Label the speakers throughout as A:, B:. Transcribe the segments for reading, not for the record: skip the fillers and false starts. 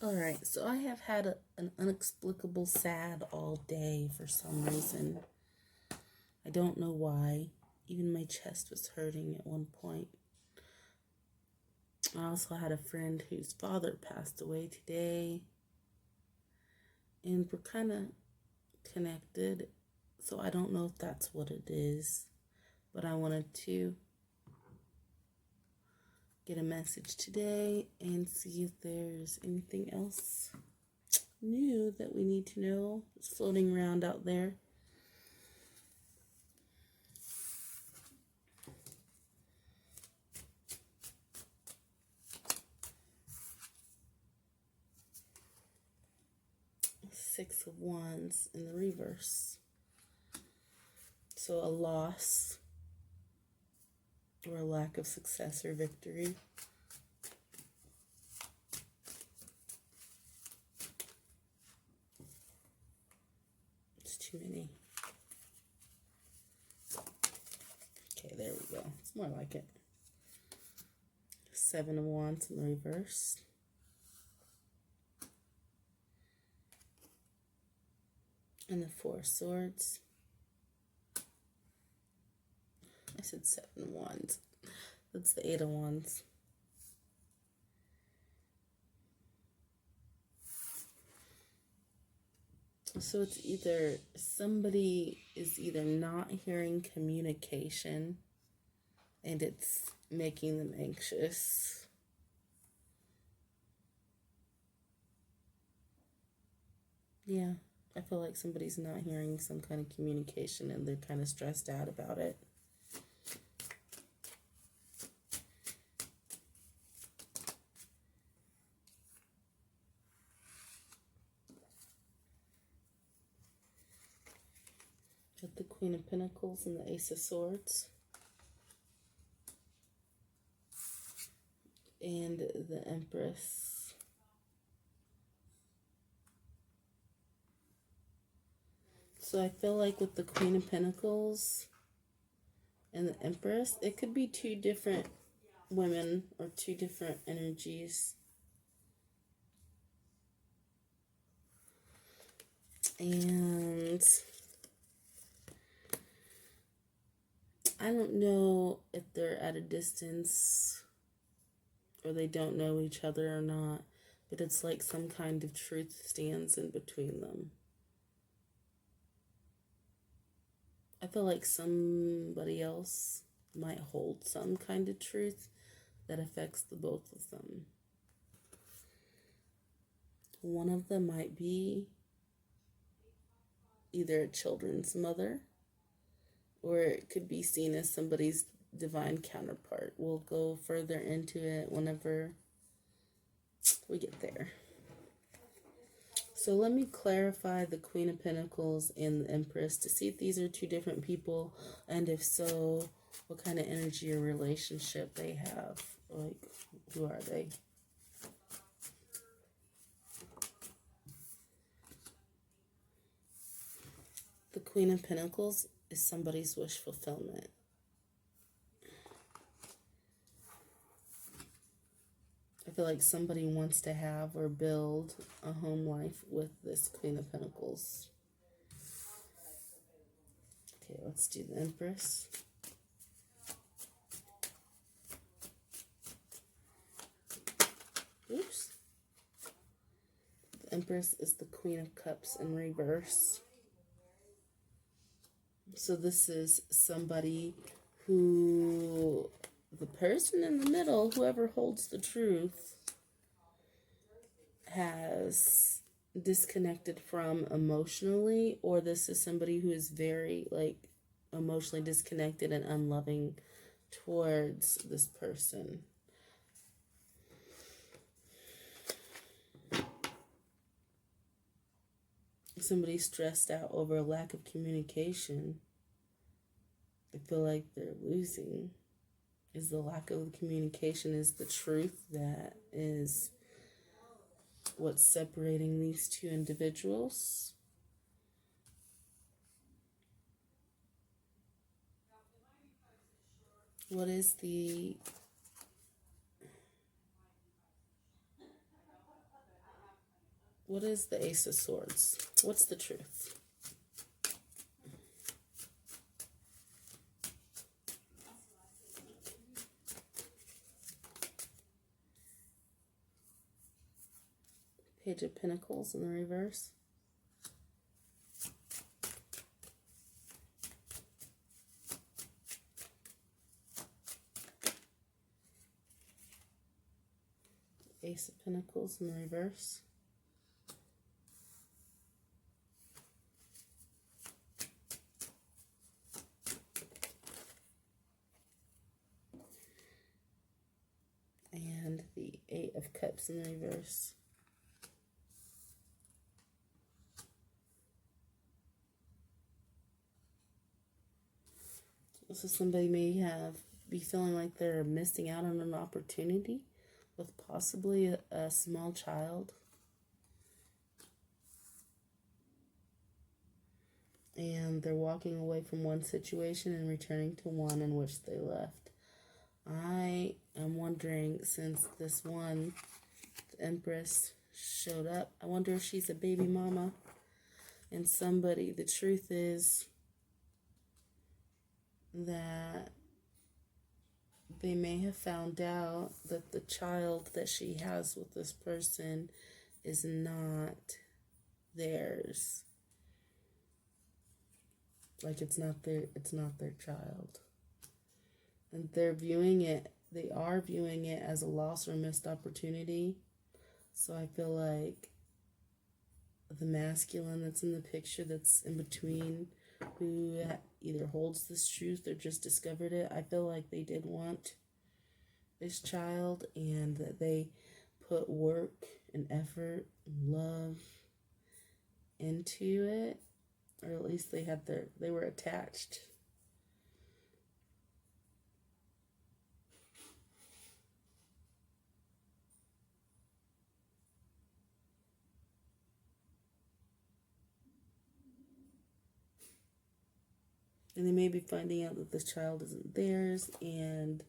A: Alright, so I have had an inexplicable sad all day for some reason. I don't know why. Even my chest was hurting at one point. I also had a friend whose father passed away today. And we're kind of connected, so I don't know if that's what it is. But I wanted to get a message today and see if there's anything else new that we need to know that's floating around out there. Six of Wands in the reverse. So a loss or a lack of success or victory. It's too many. Okay, there we go. It's more like it. Seven of Wands in the reverse. And the Four of Swords. I said Seven of Wands. That's the Eight of Wands. So it's either somebody is either not hearing communication and it's making them anxious. Yeah, I feel like somebody's not hearing some kind of communication and they're kind of stressed out about it. Got the Queen of Pentacles and the Ace of Swords. And the Empress. So I feel like with the Queen of Pentacles and the Empress, it could be two different women or two different energies. And I don't know if they're at a distance or they don't know each other or not, but it's like some kind of truth stands in between them. I feel like somebody else might hold some kind of truth that affects the both of them. One of them might be either a children's mother, or it could be seen as somebody's divine counterpart. We'll go further into it whenever we get there. So let me clarify the Queen of Pentacles and the Empress to see if these are two different people, and if so, what kind of energy or relationship they have. Like, who are they? The Queen of Pentacles is somebody's wish fulfillment. I feel like somebody wants to have or build a home life with this Queen of Pentacles. Okay, let's do the Empress. Oops. The Empress is the Queen of Cups in reverse. So this is somebody who, the person in the middle, whoever holds the truth, has disconnected from emotionally, or this is somebody who is very emotionally disconnected and unloving towards this person. Somebody stressed out over a lack of communication. I feel like they're losing. Is the lack of communication is the truth that is what's separating these two individuals. What is the What is the Ace of Swords? What's the truth? Page of Pentacles in the reverse. Ace of Pentacles in the reverse. And the Eight of Cups in the reverse. So somebody may be feeling like they're missing out on an opportunity with possibly a small child. And they're walking away from one situation and returning to one in which they left. I am wondering, since this one, the Empress, showed up, I wonder if she's a baby mama. And somebody, the truth is that they may have found out that the child that she has with this person is not theirs. Like it's not their child. And they are viewing it as a loss or missed opportunity. So I feel like the masculine that's in the picture, that's in between, who either holds this truth or just discovered it, I feel like they did want this child, and that they put work and effort and love into it, or at least they were attached. And they may be finding out that this child isn't theirs, and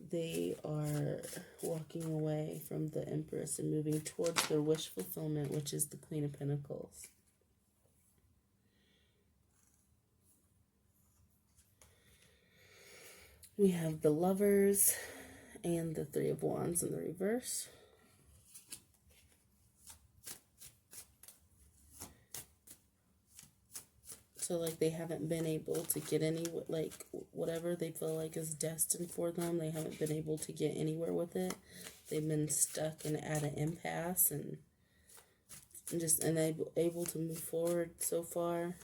A: they are walking away from the Empress and moving towards their wish fulfillment, which is the Queen of Pentacles. We have the Lovers and the Three of Wands in the reverse. So like they haven't been able to get any, like whatever they feel like is destined for them, they haven't been able to get anywhere with it. They've been stuck and at an impasse and just unable to move forward so far.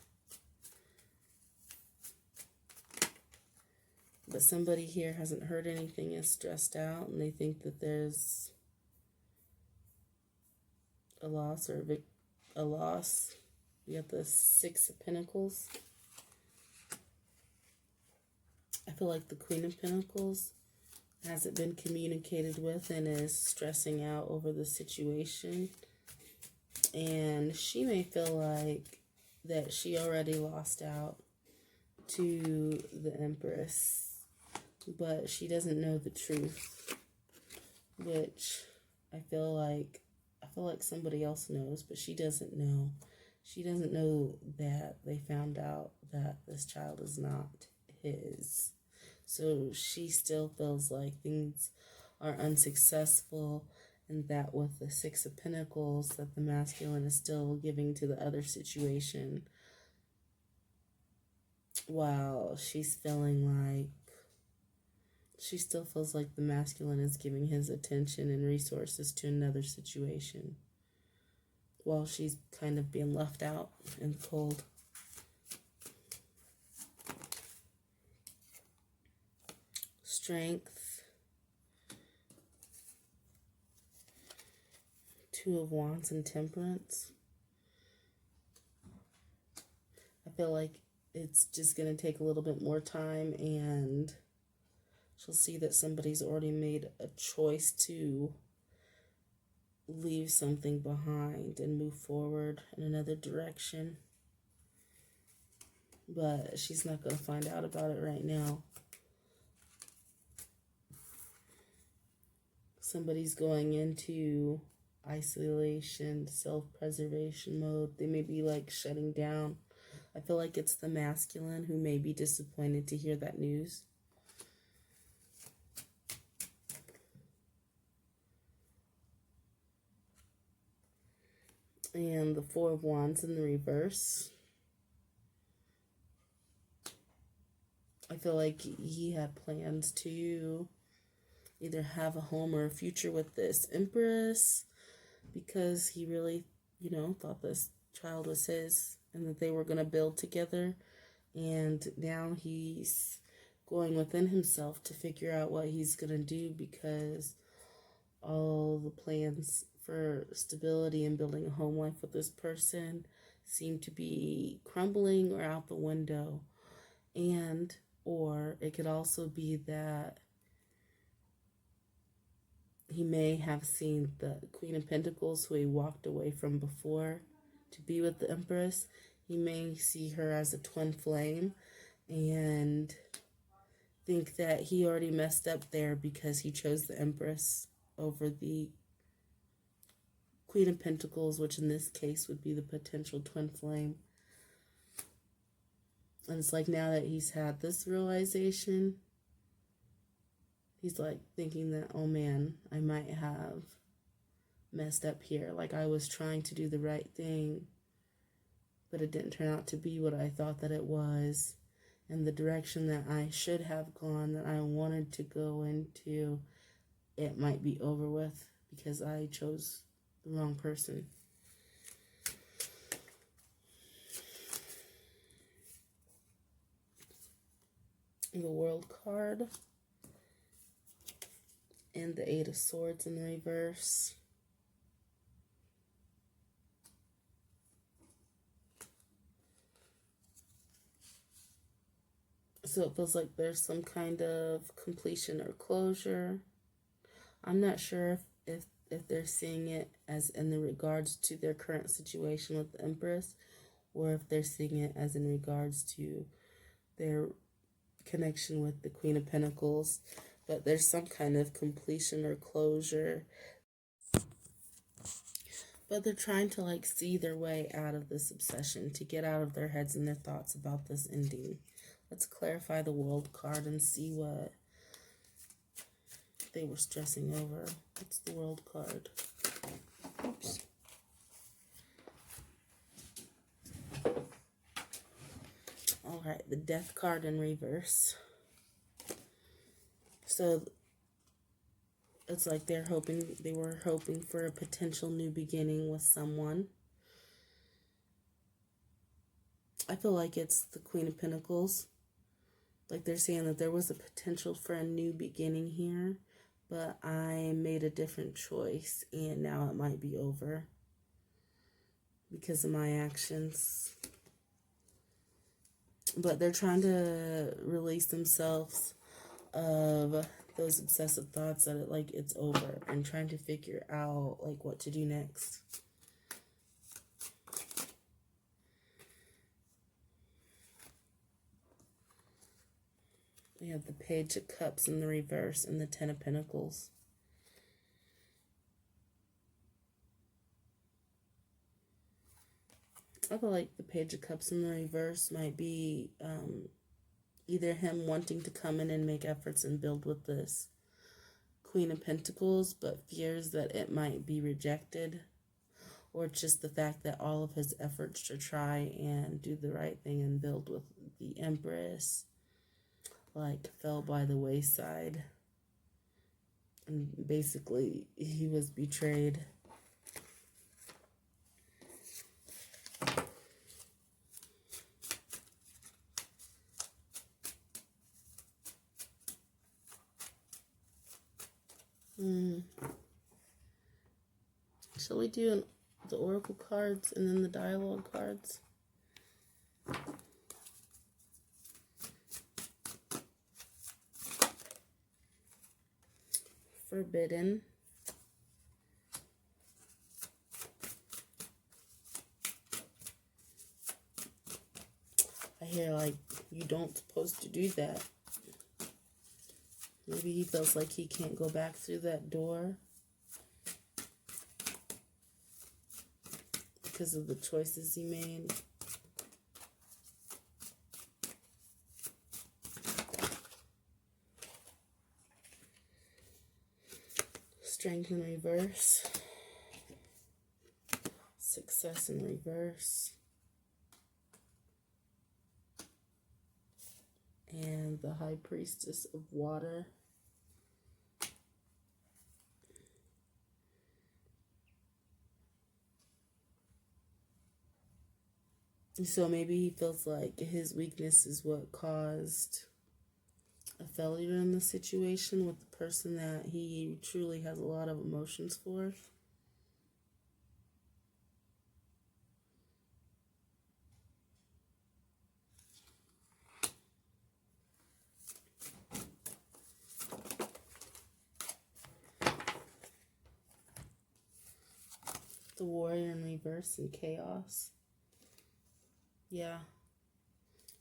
A: But somebody here hasn't heard anything, is stressed out, and they think that there's a loss or a loss. You got the Six of Pentacles. I feel like the Queen of Pentacles hasn't been communicated with and is stressing out over the situation. And she may feel like that she already lost out to the Empress, but she doesn't know the truth, which I feel like somebody else knows, but she doesn't know. She doesn't know that they found out that this child is not his. So she still feels like things are unsuccessful, and that with the Six of Pentacles, that the masculine is still giving to the other situation, while she's feeling like she still feels like the masculine is giving his attention and resources to another situation, while she's kind of being left out in the cold. Strength. Two of Wands and Temperance. I feel like it's just going to take a little bit more time, and she'll see that somebody's already made a choice to leave something behind and move forward in another direction. But she's not going to find out about it right now. Somebody's going into isolation, self-preservation mode. They may be like shutting down. I feel like it's the masculine who may be disappointed to hear that news. And the Four of Wands in the reverse. I feel like he had plans to either have a home or a future with this Empress, because he really, thought this child was his and that they were going to build together. And now he's going within himself to figure out what he's going to do, because all the plans for stability and building a home life with this person seem to be crumbling or out the window. And, or it could also be that he may have seen the Queen of Pentacles, who he walked away from before to be with the Empress. He may see her as a twin flame and think that he already messed up there because he chose the Empress over the Queen of Pentacles, which in this case would be the potential twin flame. And it's like, now that he's had this realization, he's like thinking that, oh man, I might have messed up here. Like, I was trying to do the right thing, but it didn't turn out to be what I thought that it was. And the direction that I should have gone, that I wanted to go into, it might be over with because I chose the wrong person. The World card and the Eight of Swords in the reverse. So it feels like there's some kind of completion or closure. I'm not sure if they're seeing it as in the regards to their current situation with the Empress, or if they're seeing it as in regards to their connection with the Queen of Pentacles. But there's some kind of completion or closure. But they're trying to like see their way out of this obsession, to get out of their heads and their thoughts about this ending. Let's clarify the World card and see what they were stressing over. What's the World card? Oops. All right, the Death card in reverse. So it's like they were hoping for a potential new beginning with someone. I feel like it's the Queen of Pentacles. Like, they're saying that there was a potential for a new beginning here, but I made a different choice and now it might be over because of my actions. But they're trying to release themselves of those obsessive thoughts that it's over, and trying to figure out like what to do next. We have the Page of Cups in the reverse and the Ten of Pentacles. I feel like the Page of Cups in the reverse might be either him wanting to come in and make efforts and build with this Queen of Pentacles, but fears that it might be rejected, or just the fact that all of his efforts to try and do the right thing and build with the Empress fell by the wayside, and basically he was betrayed. Shall we do the Oracle cards and then the Dialogue cards? Forbidden. I hear you don't supposed to do that. Maybe he feels like he can't go back through that door. because of the choices he made. Strength in reverse. Success in reverse. And the High Priestess of Water. So maybe he feels like his weakness is what caused a failure in the situation with the person that he truly has a lot of emotions for. The Warrior in reverse and chaos. Yeah.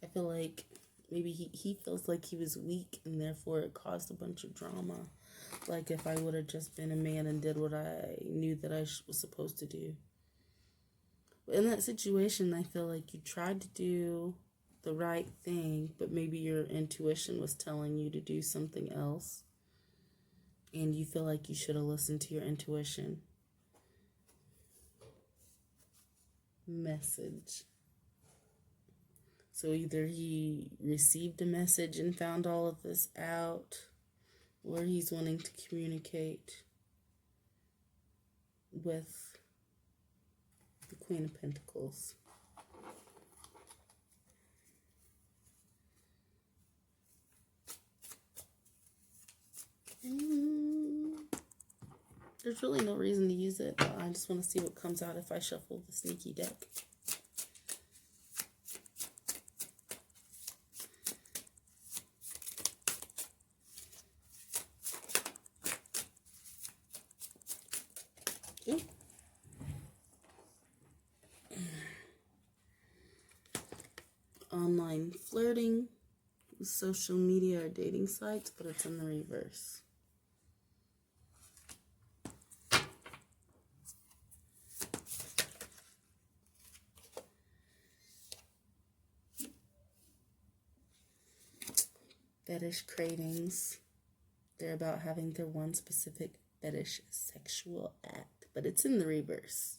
A: I feel like maybe he feels like he was weak and therefore it caused a bunch of drama. Like if I would have just been a man and did what I knew that I was supposed to do. In that situation, I feel like you tried to do the right thing, but maybe your intuition was telling you to do something else. And you feel like you should have listened to your intuition. Message. So either he received a message and found all of this out, or he's wanting to communicate with the Queen of Pentacles. There's really no reason to use it, but I just want to see what comes out if I shuffle the sneaky deck. Ooh. Online flirting, social media or dating sites, but it's in the reverse. Fetish cravings. They're about having their one specific fetish sexual act, but it's in the reverse.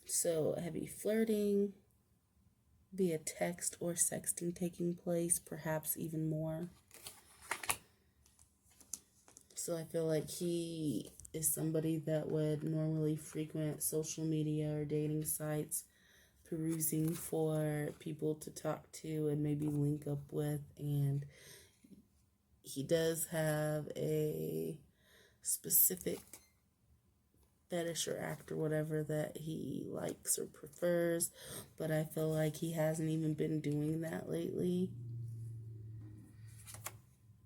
A: So heavy flirting, via text or sexting taking place, perhaps even more. So I feel like he is somebody that would normally frequent social media or dating sites, perusing for people to talk to and maybe link up with, and he does have a specific fetish or act or whatever that he likes or prefers, but I feel like he hasn't even been doing that lately.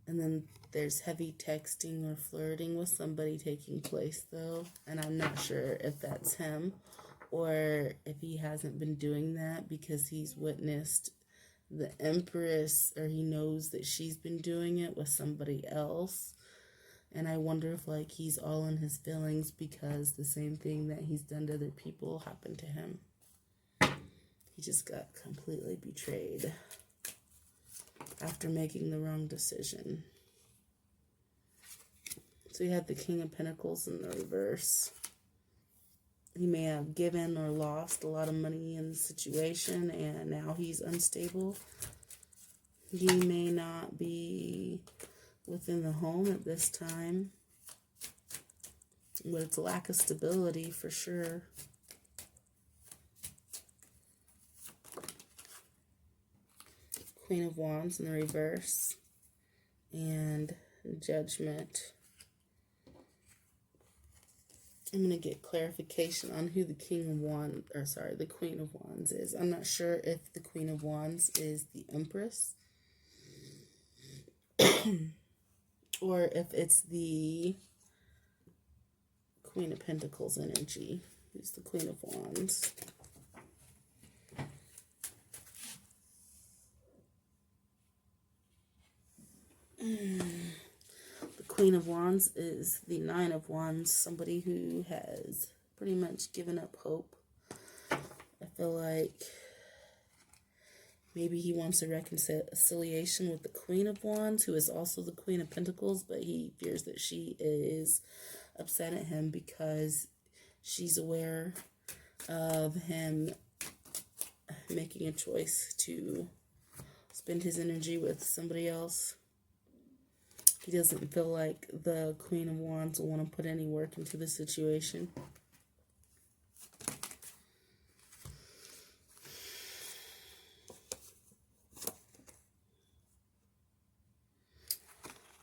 A: And then there's heavy texting or flirting with somebody taking place though, and I'm not sure if that's him or if he hasn't been doing that because he's witnessed the Empress, or he knows that she's been doing it with somebody else. And I wonder if like he's all in his feelings because the same thing that he's done to other people happened to him. He just got completely betrayed after making the wrong decision. So you have the King of Pentacles in the reverse. He may have given or lost a lot of money in the situation and now he's unstable. He may not be within the home at this time, but it's a lack of stability for sure. Queen of Wands in the reverse and Judgment. I'm going to get clarification on who the King of Wands, or sorry, the Queen of Wands is. I'm not sure if the Queen of Wands is the Empress or if it's the Queen of Pentacles energy, who's the Queen of Wands. Queen of Wands is the Nine of Wands. Somebody who has pretty much given up hope. I feel like maybe he wants a reconciliation with the Queen of Wands, who is also the Queen of Pentacles, but he fears that she is upset at him because she's aware of him making a choice to spend his energy with somebody else. He doesn't feel like the Queen of Wands will want to put any work into the situation.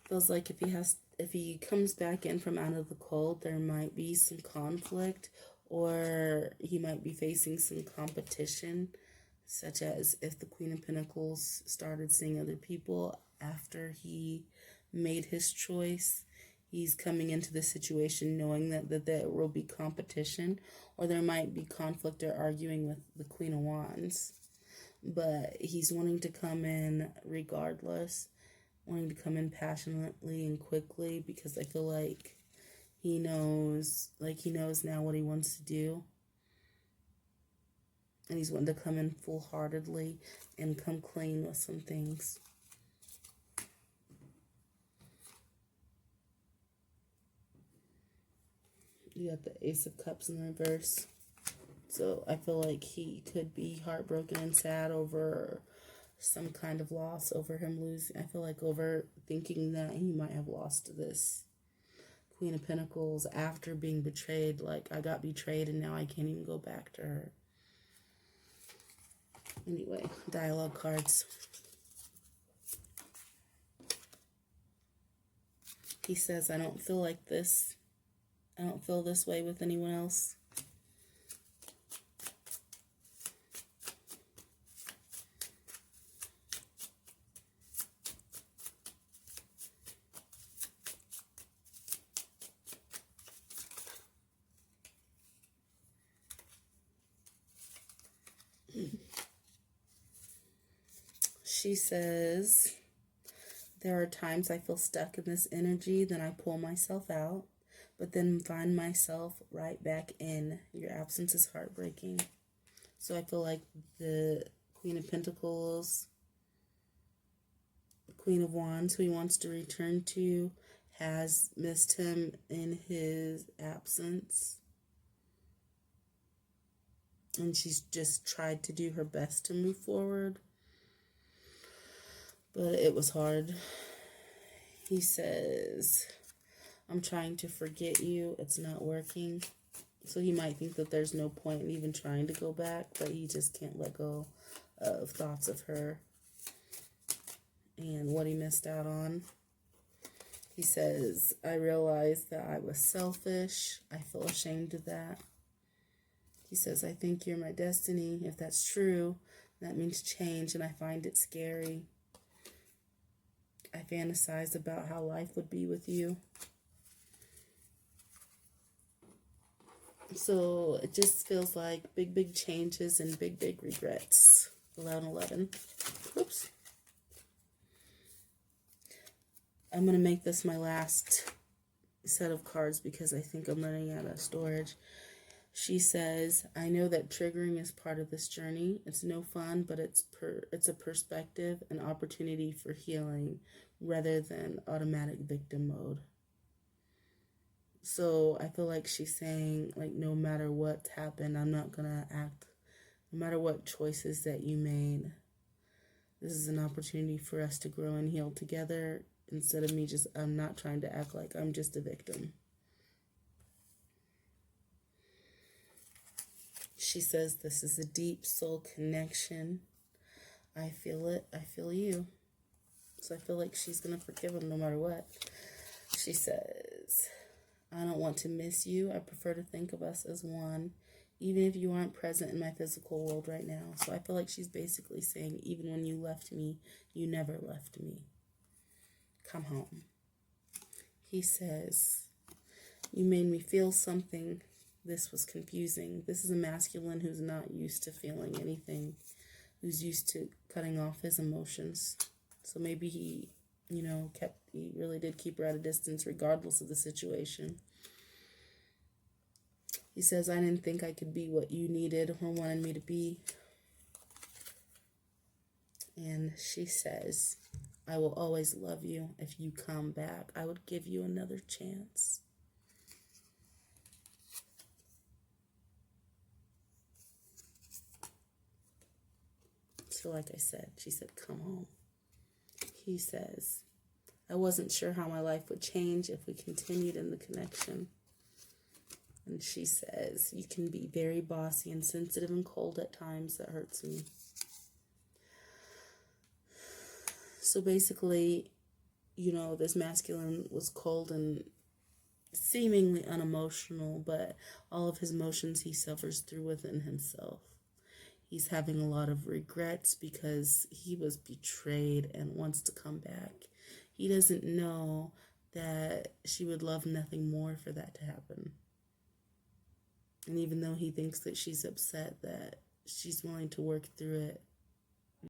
A: Feels like if he comes back in from out of the cold, there might be some conflict, or he might be facing some competition, such as if the Queen of Pentacles started seeing other people after he made his choice. He's coming into the situation knowing that there will be competition, or there might be conflict or arguing with the Queen of Wands. But he's wanting to come in regardless, wanting to come in passionately and quickly, because I feel like he knows now what he wants to do. And he's wanting to come in full-heartedly and come clean with some things. You got the Ace of Cups in reverse. So I feel like he could be heartbroken and sad over some kind of loss, over him losing. I feel like over thinking that he might have lost this Queen of Pentacles after being betrayed. Like, I got betrayed and now I can't even go back to her. Anyway, dialogue cards. He says, I don't feel like this. I don't feel this way with anyone else. She says, there are times I feel stuck in this energy, then I pull myself out, but then find myself right back in. Your absence is heartbreaking. So I feel like the Queen of Pentacles, the Queen of Wands, who he wants to return to, has missed him in his absence. And she's just tried to do her best to move forward. But it was hard. He says, I'm trying to forget you. It's not working. So he might think that there's no point in even trying to go back, but he just can't let go of thoughts of her and what he missed out on. He says, I realized that I was selfish. I feel ashamed of that. He says, I think you're my destiny. If that's true, that means change, and I find it scary. I fantasize about how life would be with you. So it just feels like big changes and big regrets. 11. Oops. I'm going to make this my last set of cards because I think I'm running out of storage. She says, I know that triggering is part of this journey. It's no fun, but it's a perspective, an opportunity for healing rather than automatic victim mode. So I feel like she's saying, like, no matter what's happened, I'm not going to act, no matter what choices that you made, this is an opportunity for us to grow and heal together instead of me I'm not trying to act like I'm just a victim. She says, this is a deep soul connection. I feel it. I feel you. So I feel like she's going to forgive him no matter what. She says, I don't want to miss you. I prefer to think of us as one, even if you aren't present in my physical world right now. So I feel like she's basically saying, even when you left me, you never left me. Come home. He says, you made me feel something. This was confusing. This is a masculine who's not used to feeling anything, who's used to cutting off his emotions. So maybe he he really did keep her at a distance regardless of the situation. He says, I didn't think I could be what you needed or wanted me to be. And she says, I will always love you. If you come back, I would give you another chance. So like I said, she said, come home. He says, I wasn't sure how my life would change if we continued in the connection. And she says, you can be very bossy and sensitive and cold at times. That hurts me. So basically, this masculine was cold and seemingly unemotional, but all of his emotions he suffers through within himself. He's having a lot of regrets because he was betrayed and wants to come back. He doesn't know that she would love nothing more for that to happen. And even though he thinks that she's upset, that she's willing to work through it,